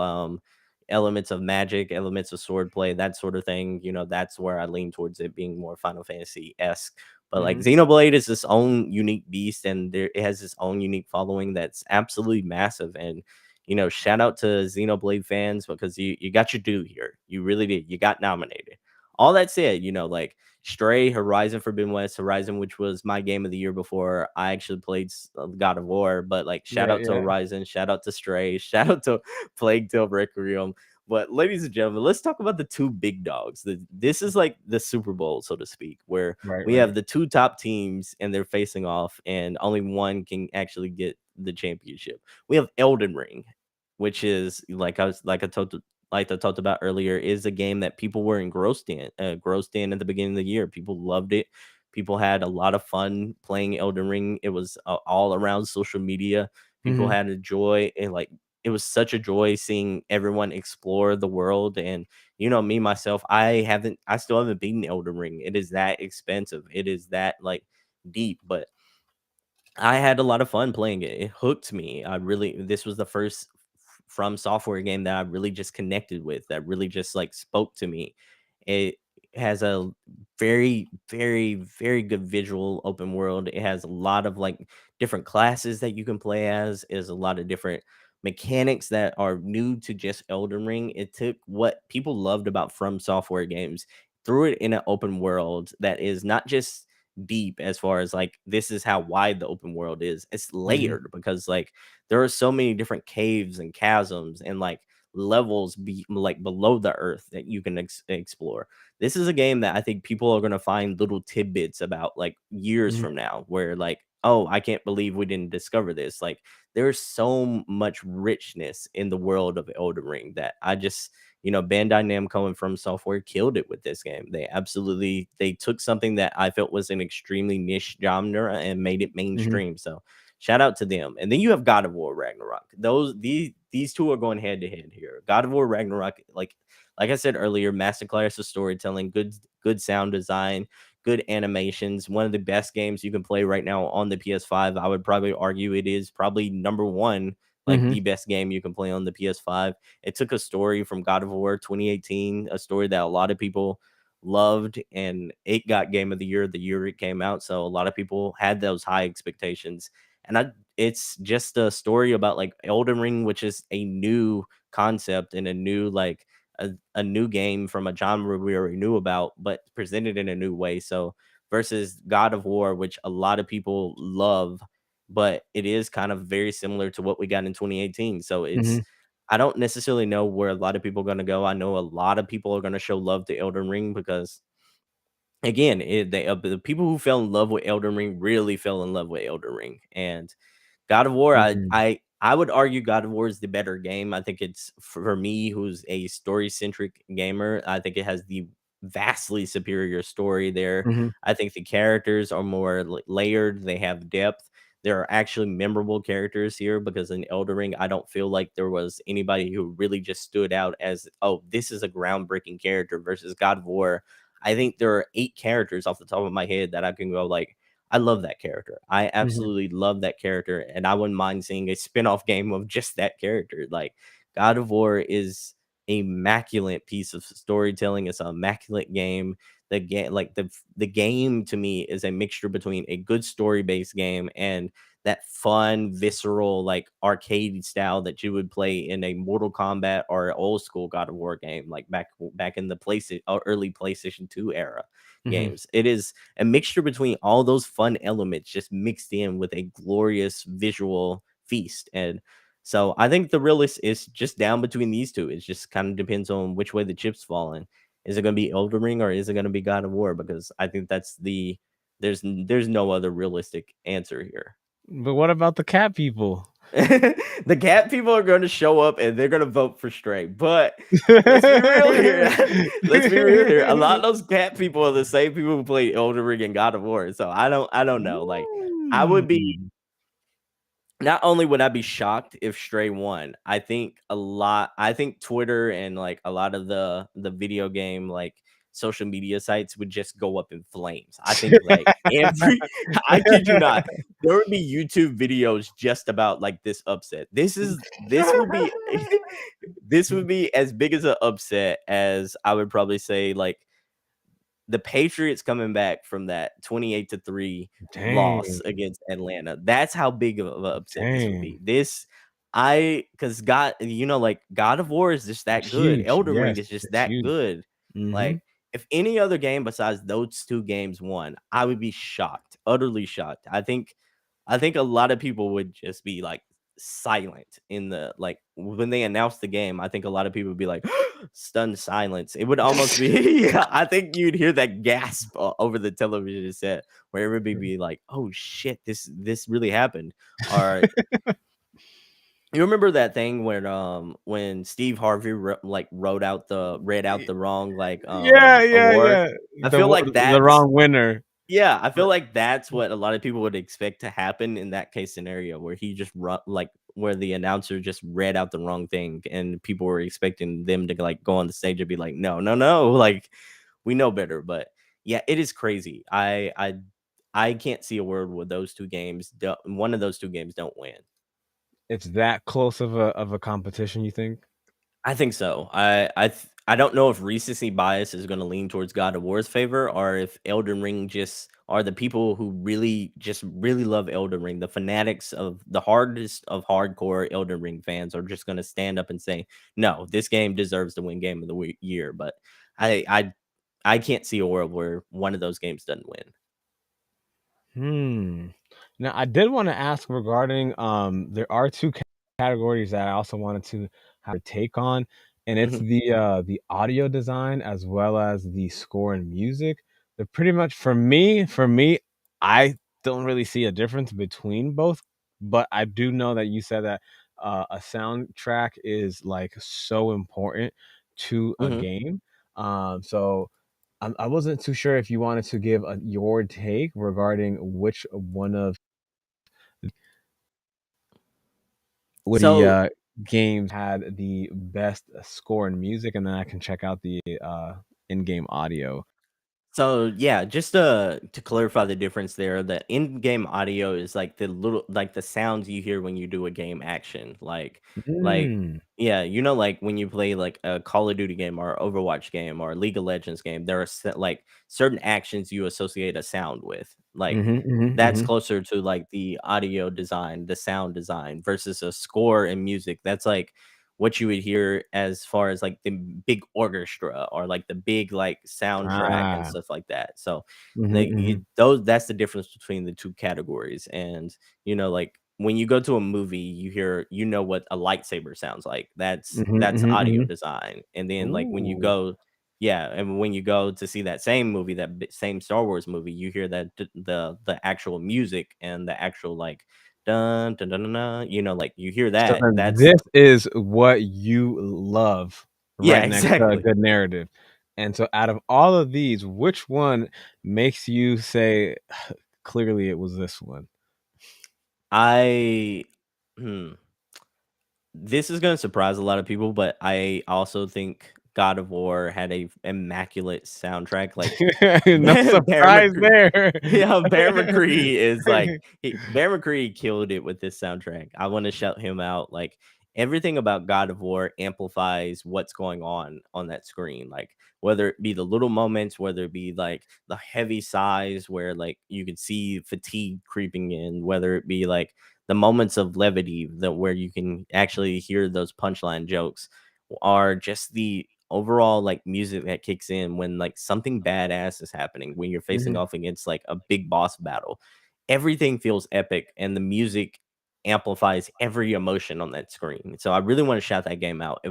magic, elements of swordplay, that sort of thing. That's where I lean towards it being more Final Fantasy-esque. But like Mhm. Xenoblade is its own unique beast, and it has its own unique following that's absolutely massive. And shout out to Xenoblade fans, because you got your due here. You really did. You got nominated. All that said, like Stray, Horizon Forbidden West, Horizon, which was my game of the year before I actually played God of War. But like, shout Yeah, out to yeah. Horizon, shout out to Stray, shout out to Plague Tale Requiem. But ladies and gentlemen, let's talk about the two big dogs. This is like the Super Bowl, so to speak, where Right, we right. have the two top teams and they're facing off, and only one can actually get the championship. We have Elden Ring, which is like I talked about earlier, is a game that people were engrossed in at the beginning of the year. People loved it. People had a lot of fun playing Elden Ring. It was all around social media. People Mhm. had a joy, and like it was such a joy seeing everyone explore the world. And me myself, I still haven't beaten Elden Ring. It is that expensive. It is that like deep, but I had a lot of fun playing it. It hooked me. This was the first From Software game that I really just connected with, that really just like spoke to me. It has a very, very, very good visual open world. It has a lot of like different classes that you can play as, is a lot of different mechanics that are new to just Elden Ring. It took what people loved about From Software games, threw it in an open world that is not just deep as far as like this is how wide the open world is. It's Mhm. layered because like there are so many different caves and chasms and like levels like below the earth that you can explore. This is a game that I think people are going to find little tidbits about like years Mhm. from now, where like, oh, I can't believe we didn't discover this. Like there's so much richness in the world of Elden Ring that I just, Bandai Namco and From Software killed it with this game. They took something that I felt was an extremely niche genre and made it Mhm. mainstream. So shout out to them. And then you have God of War Ragnarok. These two are going head to head here. God of War Ragnarok, like I said earlier, masterclass of storytelling, good sound design, good animations. One of the best games you can play right now on the PS5. I would probably argue it is probably number one like Mhm. the best game you can play on the PS5. It took a story from God of War 2018, a story that a lot of people loved, and it got Game of the year it came out. So a lot of people had those high expectations. And it's just a story about like Elden Ring, which is a new concept and a new like a new game from a genre we already knew about, but presented in a new way. So versus God of War, which a lot of people love, but it is kind of very similar to what we got in 2018. So it's Mhm. I don't necessarily know where a lot of people are going to go. I know a lot of people are going to show love to Elden Ring because again, the people who fell in love with Elden Ring really fell in love with Elden Ring. And God of War, Mhm. I would argue God of War is the better game. I think it's for me, who's a story centric gamer. I think it has the vastly superior story there. Mhm. I think the characters are more layered. They have depth. There are actually memorable characters here because in Elden Ring, I don't feel like there was anybody who really just stood out as, oh, this is a groundbreaking character versus God of War. I think there are 8 characters off the top of my head that I can go like, I love that character. I Mhm. absolutely love that character, and I wouldn't mind seeing a spin-off game of just that character. Like God of War is a immaculate piece of storytelling. It's an immaculate game. The game, like the game to me is a mixture between a good story-based game and that fun, visceral, like arcade style that you would play in a Mortal Kombat or old school God of War game, like back in the PlayStation early PlayStation 2 era Mhm. games. It is a mixture between all those fun elements just mixed in with a glorious visual feast. And so I think the realist is just down between these two. It just kind of depends on which way the chips fall in. Is it going to be Elden Ring or is it going to be God of War? Because I think that's there's no other realistic answer here. But what about the cat people? The cat people are going to show up and they're going to vote for Stray. But let's be real here. Let's be real here. A lot of those cat people are the same people who played Elden Ring and God of War. So I don't know. Like I would be Mm. not only would I be shocked if Stray won, I think Twitter and like a lot of the video game like social media sites would just go up in flames. I think like every I kid you not, there would be YouTube videos just about like this upset. This would be this would be as big as an upset as I would probably say like the Patriots coming back from that 28-3 loss Dang, against Atlanta. That's how big of an upset this would dang. be. This I because God, like God of War is just that good. Huge, Elden Ring yes, is just it's that huge. good. Mhm. Like if any other game besides those two games won, I would be shocked, utterly shocked. I think a lot of people would just be like silent in the like when they announced the game. I think a lot of people would be like stunned silence. It would almost be yeah, I think you'd hear that gasp over the television set where everybody be like, "Oh shit, this really happened." Or you remember that thing when Steve Harvey read out the wrong like Yeah, yeah, award? yeah. I The feel wo like the that's wrong winner. yeah, I feel like that's what a lot of people would expect to happen in that case scenario where he just like where the announcer just read out the wrong thing and people were expecting them to like go on the stage and be like, no, no, no, like we know better. But yeah, it is crazy. I can't see a world where one of those two games don't win. It's that close of a competition, you think? I think so. I don't know if recency bias is going to lean towards God of War's favor, or if Elden Ring just are the people who really love Elden Ring. The fanatics of the hardest of hardcore Elden Ring fans are just going to stand up and say, "No, this game deserves to win Game of the Year." But I I I can't see a world where one of those games doesn't win. Hmm. Now, I did wanna ask regarding, there are 2 categories that I also wanted to have a take on, and it's Mhm, the audio design as well as the score and music. They're pretty much for me, I don't really see a difference between both, but I do know that you said that, a soundtrack is, like, so important to a mhm. game. So I wasn't too sure if you wanted to give your take regarding which one of the So games had the best score and music, and then I can check out the in-game audio. So yeah, just to clarify the difference there, the in-game audio is like the little like the sounds you hear when you do a game action. Like Mm. yeah, like when you play like a Call of Duty game or Overwatch game or League of Legends game, there are like certain actions you associate a sound with. Like Mhm, mhm, that's mhm. closer to like the audio design, the sound design versus a score and music. That's like what you would hear as far as like the big orchestra or like the big like soundtrack and Ah. stuff like that. So Mhm, like mhm. those that's the difference between the two categories. And like when you go to a movie, you hear what a lightsaber sounds like. Mhm, That's mhm, audio mhm. design. And then like when you Ooh. go yeah, and when you go to see that same movie, that same Star Wars movie, you hear that the actual music and the actual like dun dun dun dun, dun like you hear So that. then That's this is what you love yeah, right next to a exactly. good narrative. And so out of all of these, which one makes you say, "Clearly it was this one"? I hmm, this is gonna surprise a lot of people, but I also think God of War had a immaculate soundtrack. Like No Bear surprise McCree, there. yeah, Bear McCree is like Bear McCree killed it with this soundtrack. I want to shout him out. Like everything about God of War amplifies what's going on that screen. Like whether it be the little moments, whether it be like the heavy sighs where like you can see fatigue creeping in, whether it be like the moments of levity that where you can actually hear those punchline jokes are just the overall like music that kicks in when like something badass is happening, when you're facing Mhm, off against like a big boss battle. Everything feels epic and the music amplifies every emotion on that screen. So I really want to shout that game out.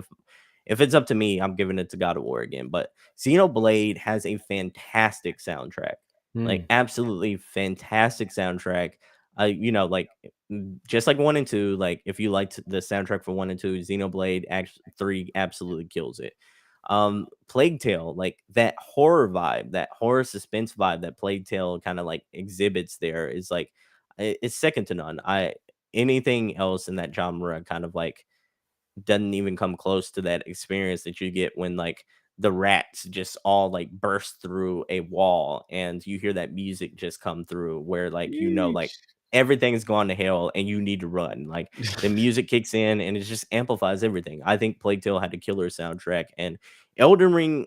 If it's up to me, I'm giving it to God of War again. But Xenoblade has a fantastic soundtrack, like mm. absolutely fantastic soundtrack. Like just like 1 and 2, like if you liked the soundtrack for 1 and 2, Xenoblade 3 absolutely kills it. Plague Tale, like that horror vibe, that horror suspense vibe that Plague Tale kind of like exhibits there is like it's second to none. I Anything else in that genre kind of like doesn't even come close to that experience that you get when like the rats just all like burst through a wall and you hear that music just come through where like like Yeesh. everything's gone to hell and you need to run. Like the music kicks in and it just amplifies everything. I think Plague Tale had a killer soundtrack, and Elden Ring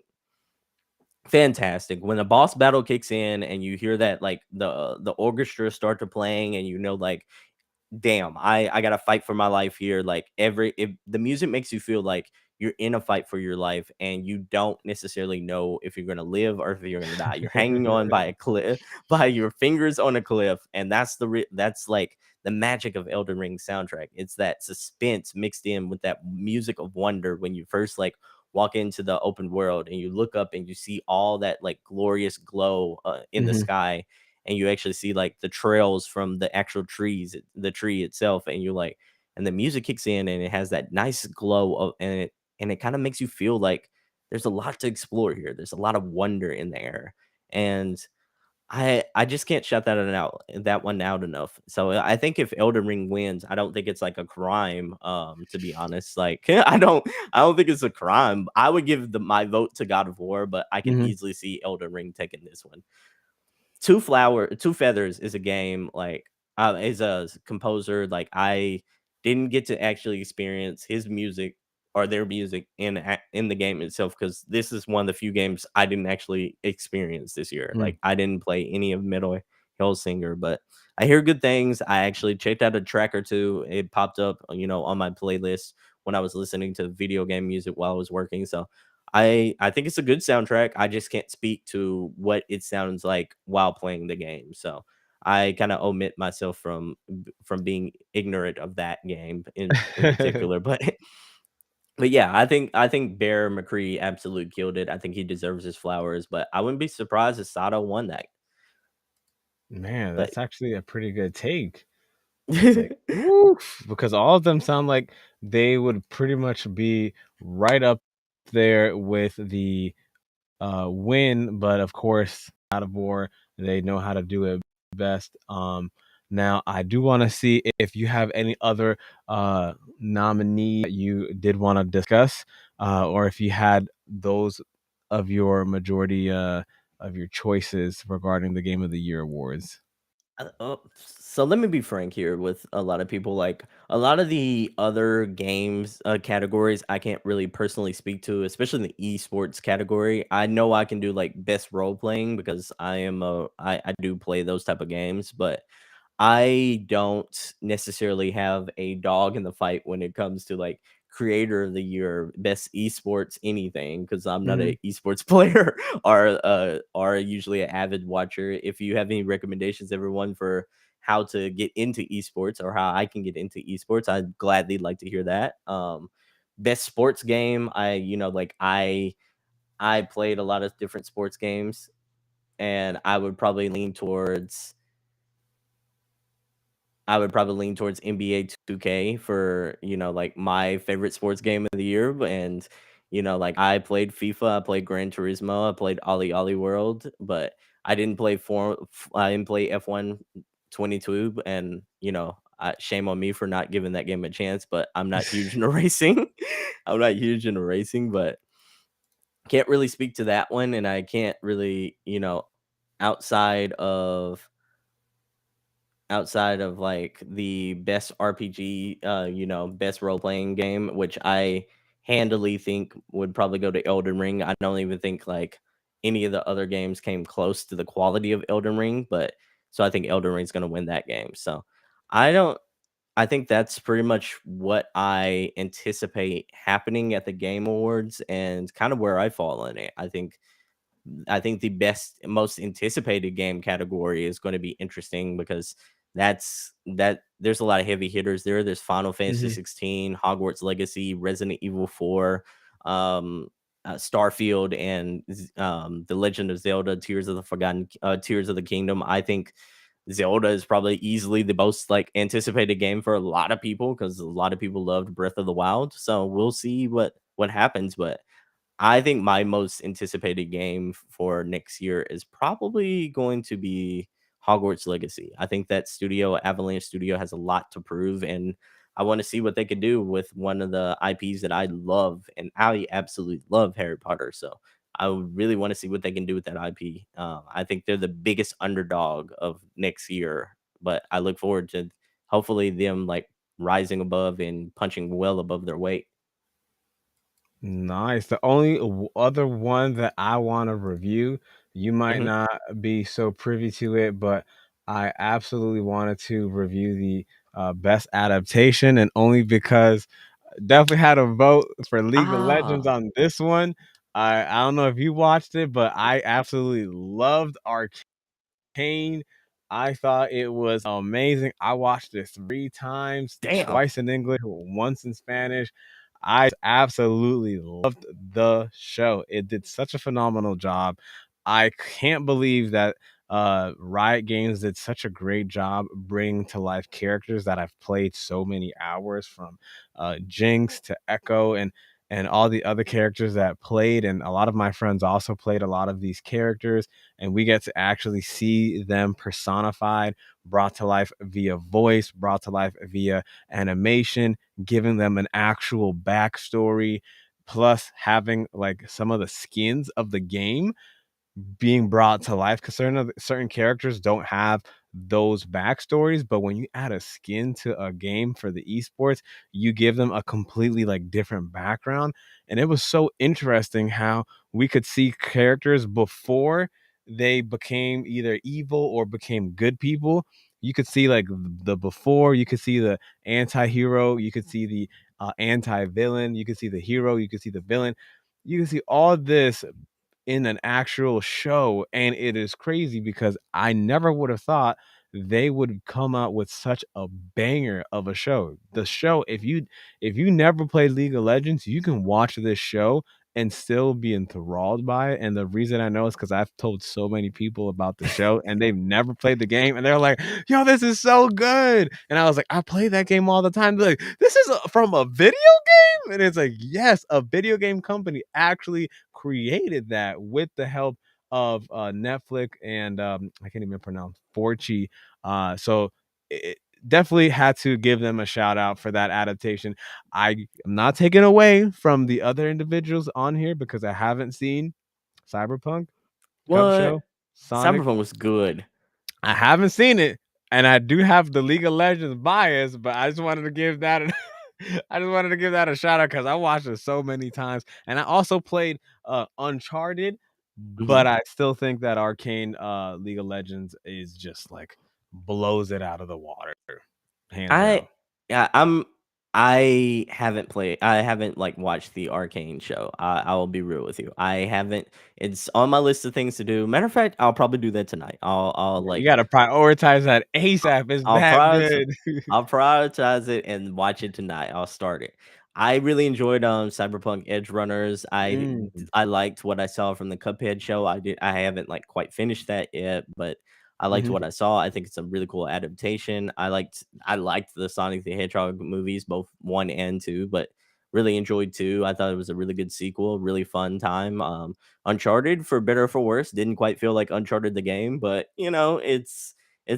fantastic. When the boss battle kicks in and you hear that like the orchestra start to playing and like damn, I gotta fight for my life here. Like if the music makes you feel like you're in a fight for your life and you don't necessarily know if you're gonna live or if you're gonna die. You're hanging on by a cliff, by your fingers on a cliff, and that's like the magic of Elden Ring soundtrack. It's that suspense mixed in with that music of wonder when you first like walk into the open world and you look up and you see all that like glorious glow in the Mhm. sky, and you actually see like the trails from the actual the tree itself, and you're like, and the music kicks in and it has that nice glow of, and it kind of makes you feel like there's a lot to explore here. There's a lot of wonder in the air, and I just can't shut that one out enough. So I think if Elden Ring wins, I don't think it's like a crime. To be honest, like I don't think it's a crime. I would give my vote to God of War, but I can Mhm. easily see Elden Ring taking this one. Two Feathers is a game like is a composer like I didn't get to actually experience his music or their music in the game itself, because this is one of the few games I didn't actually experience this year. Mm. Like I didn't play any of Metal Hellsinger, but I hear good things. I actually checked out a track or two. It popped up, on my playlist when I was listening to video game music while I was working. So I think it's a good soundtrack. I just can't speak to what it sounds like while playing the game. So I kind of omit myself from being ignorant of that game in particular. But yeah, I think Bear McCree absolutely killed it. I think he deserves his flowers, but I wouldn't be surprised if Sato won that. Man, But that's actually a pretty good take. It's like, oof, because all of them sound like they would pretty much be right up there with the win, but of course, out of war, they know how to do it best. Now I do want to see if you have any other nominee that you did want to discuss, or if you had those of your majority of your choices regarding the Game of the Year awards? So let me be frank here with a lot of people. Like a lot of the other games categories, I can't really personally speak to, especially in the esports category. I know I can do like best role playing because I do play those type of games, but I don't necessarily have a dog in the fight when it comes to like creator of the year, best esports anything because I'm not Mhm. an esports player or usually an avid watcher. If you have any recommendations, everyone, for how to get into esports or how I can get into esports, I'd gladly like to hear that. Best sports game, I played a lot of different sports games, and I would probably lean towards NBA 2K for, like my favorite sports game of the year. And, like I played FIFA, I played Gran Turismo, I played Ollie Ollie World, but I didn't play F1 22. And, shame on me for not giving that game a chance, but I'm not huge into racing. I'm not huge into racing, but can't really speak to that one. And I can't really, outside of like the best RPG, best role playing game, which I handily think would probably go to Elden Ring. I don't even think like any of the other games came close to the quality of Elden Ring, but so I think Elden Ring's going to win that game. So I don't. I think that's pretty much what I anticipate happening at the Game Awards and kind of where I fall in it. I think the best, most anticipated game category is going to be interesting because there's a lot of heavy hitters there. There's Final Fantasy Mhm. 16, Hogwarts Legacy, Resident Evil 4, um, Starfield, and The Legend of Zelda: Tears of the Kingdom. I think Zelda is probably easily the most like anticipated game for a lot of people because a lot of people loved Breath of the Wild. So we'll see what happens, but I think my most anticipated game for next year is probably going to be Hogwarts Legacy. I think that studio, Avalanche Studio, has a lot to prove, and I want to see what they could do with one of the IPs that I love, and I absolutely love Harry Potter. So I would really want to see what they can do with that IP. I think they're the biggest underdog of next year, but I look forward to hopefully them like rising above and punching well above their weight. Nice. The only other one that I want to review, you might Mhm. not be so privy to it, but I absolutely wanted to review the best adaptation, and only because definitely had a vote for League of Legends Ah, on this one. I don't know if you watched it, but I absolutely loved Arcane. I thought it was amazing. I watched it 3 times, damn. twice in English, once in Spanish. I absolutely loved the show. It did such a phenomenal job. I can't believe that Riot Games did such a great job bringing to life characters that I've played so many hours, from Jinx to Echo and all the other characters that played. And a lot of my friends also played a lot of these characters, and we get to actually see them personified, brought to life via voice, brought to life via animation, giving them an actual backstory, plus having like some of the skins of the game being brought to life, because certain characters don't have those backstories. But when you add a skin to a game for the esports, you give them a completely like different background. And it was so interesting how we could see characters before they became either evil or became good people. You could see like the before, you could see the anti-hero, you could see the anti-villain, you could see the hero, you could see the villain, you can see all this in an actual show. And it is crazy because I never would have thought they would come out with such a banger of a show. The show, if you never played League of Legends, you can watch this show and still be enthralled by it. And the reason I know is because I've told so many people about the show and they've never played the game, and they're like, yo, this is so good. And I was like, I play that game all the time. They're like, this is from a video game? And it's like, yes, a video game company actually created that with the help of Netflix and I can't even pronounce Forchi. So it definitely had to give them a shout out for that adaptation. I am not taking away from the other individuals on here because I haven't seen Cyberpunk, Cup What? show, Sonic. Cyberpunk was good. I haven't seen it, and I do have the League of Legends bias, but I just wanted to give that I just wanted to give that a shout out because I watched it so many times, and I also played Uncharted, Mhm. but I still think that Arcane League of Legends is just like blows it out of the water, hands I down. yeah, I haven't, like, watched the Arcane show. I will be real with you. I haven't. It's on my list of things to do. Matter of fact, I'll probably do that tonight. Yeah, you gotta prioritize that ASAP. It's I'll that prioritize good. I'll prioritize it and watch it tonight. I'll start it. I really enjoyed Cyberpunk Edge Runners. Mm, I liked what I saw from the Cuphead show. I haven't like quite finished that yet, but I liked mhm. what I saw. I think it's a really cool adaptation. I liked the Sonic the Hedgehog movies, both 1 and 2, but really enjoyed 2. I thought it was a really good sequel, really fun time. Uncharted, for better or for worse, didn't quite feel like Uncharted the game, but it's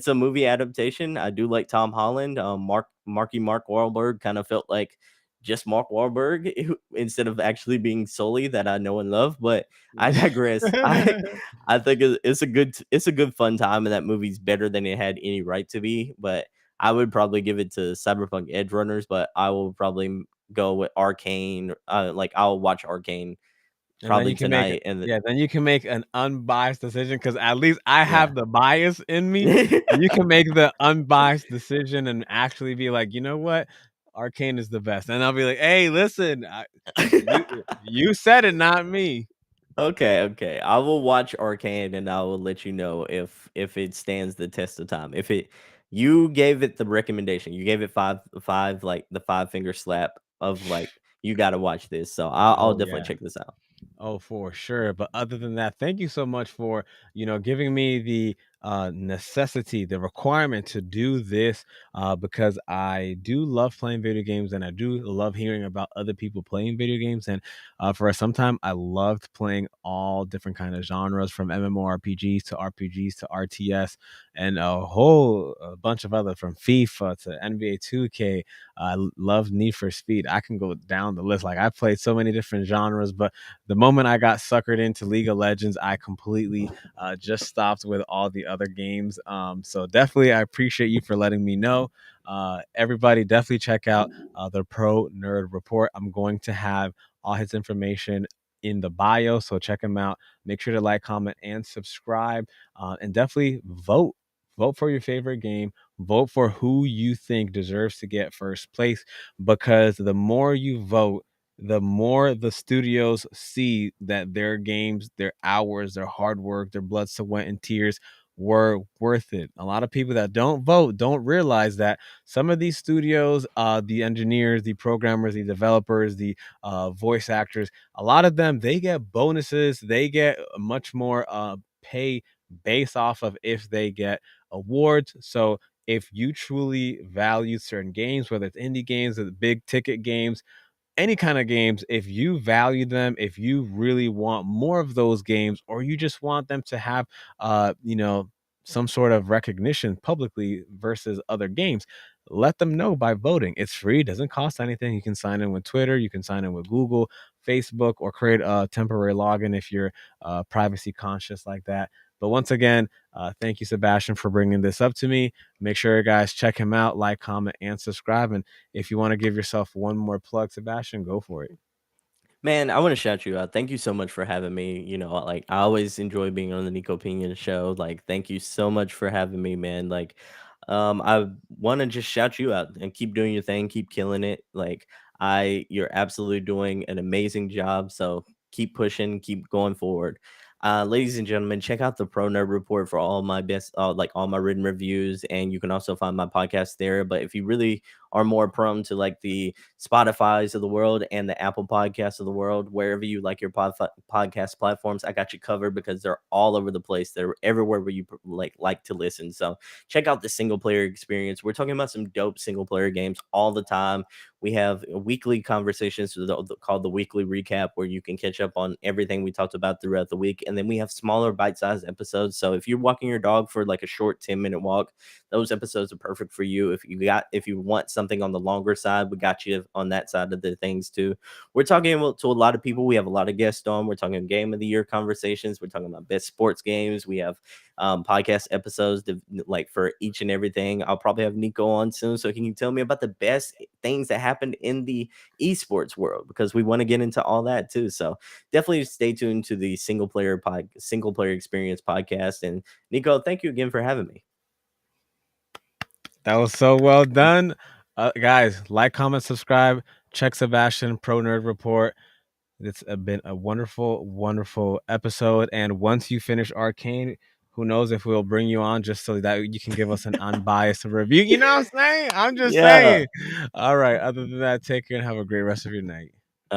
a movie adaptation. I do like Tom Holland. Mark Wahlberg kind of felt like just Mark Wahlberg instead of actually being Sully that I know and love. But I digress. I think it's a good fun time, and that movie's better than it had any right to be. But I would probably give it to Cyberpunk Edge Runners, but I will probably go with Arcane. Like I'll watch Arcane And then probably you can make tonight, and yeah, then you can make an unbiased decision because at least I yeah. have the bias in me. You can make the unbiased decision and actually be like, you know what, Arcane is the best, and I'll be like, hey, listen, you you said it, not me. Okay, okay. I will watch Arcane and I will let you know if it stands the test of time. If it You gave it the recommendation. You gave it five like the five finger slap of like you got to watch this. So I'll Oh definitely yeah. check this out. Oh, for sure. But other than that, thank you so much for, giving me the necessity, the requirement to do this because I do love playing video games and I do love hearing about other people playing video games. And for some time, I loved playing all different kind of genres from MMORPGs to RPGs to RTS and a whole bunch of other from FIFA to NBA 2K. I love Need for Speed. I can go down the list. Like I played so many different genres, but the moment I got suckered into League of Legends, I completely just stopped with all the other games. So definitely, I appreciate you for letting me know. Everybody, definitely check out the Pro Nerd Report. I'm going to have all his information in the bio, so check him out. Make sure to like, comment, and subscribe, and definitely vote. Vote for your favorite game. Vote for who you think deserves to get first place because the more you vote, the more the studios see that their games, their hours, their hard work, their blood, sweat, and tears were worth it. A lot of people that don't vote don't realize that some of these studios, the engineers, the programmers, the developers, the voice actors, a lot of them, they get bonuses, they get much more pay based off of if they get awards. So if you truly value certain games, whether it's indie games or the big ticket games, any kind of games, if you value them, if you really want more of those games, or you just want them to have, uh, you know, some sort of recognition publicly versus other games, let them know by voting. It's free, doesn't cost anything. You can sign in with Twitter, you can sign in with Google, Facebook, or create a temporary login if you're privacy conscious like that. But once again, thank you, Sebastion, for bringing this up to me. Make sure you guys check him out, like, comment, and subscribe. And if you want to give yourself one more plug, Sebastion, go for it. Man, I want to shout you out. Thank you so much for having me. Like I always enjoy being on the Nico Opinion show. Like, thank you so much for having me, man. Like, I want to just shout you out and keep doing your thing, keep killing it. Like, you're absolutely doing an amazing job. So keep pushing, keep going forward. Ladies and gentlemen, check out the Pro Nerd Report for all my best, like all my written reviews, and you can also find my podcast there. But if you really are more prone to like the Spotify's of the world and the Apple Podcasts of the world, wherever you like your podcast platforms, I got you covered because they're all over the place. They're everywhere where you like to listen. So check out the single player experience. We're talking about some dope single player games all the time. We have weekly conversations called the weekly recap, where you can catch up on everything we talked about throughout the week. And then we have smaller bite-sized episodes. So if you're walking your dog for like a short 10-minute walk, those episodes are perfect for you. If you want something on the longer side, we got you on that side of the things too. We're talking to a lot of people. We have a lot of guests on. We're talking game of the year conversations. We're talking about best sports games. We have podcast episodes like for each and everything. I'll probably have Nico on soon so he can tell me about the best things that happened in the esports world, because we want to get into all that too. So definitely stay tuned to the single player experience podcast. And Nico, thank you again for having me. That was so well done. Guys, like, comment, subscribe, check Sebastion ProNerd Report. It's been a wonderful, wonderful episode. And once you finish Arcane, who knows if we'll bring you on just so that you can give us an unbiased review. You know what I'm saying? I'm just Yeah. saying. All right. Other than that, take care and have a great rest of your night.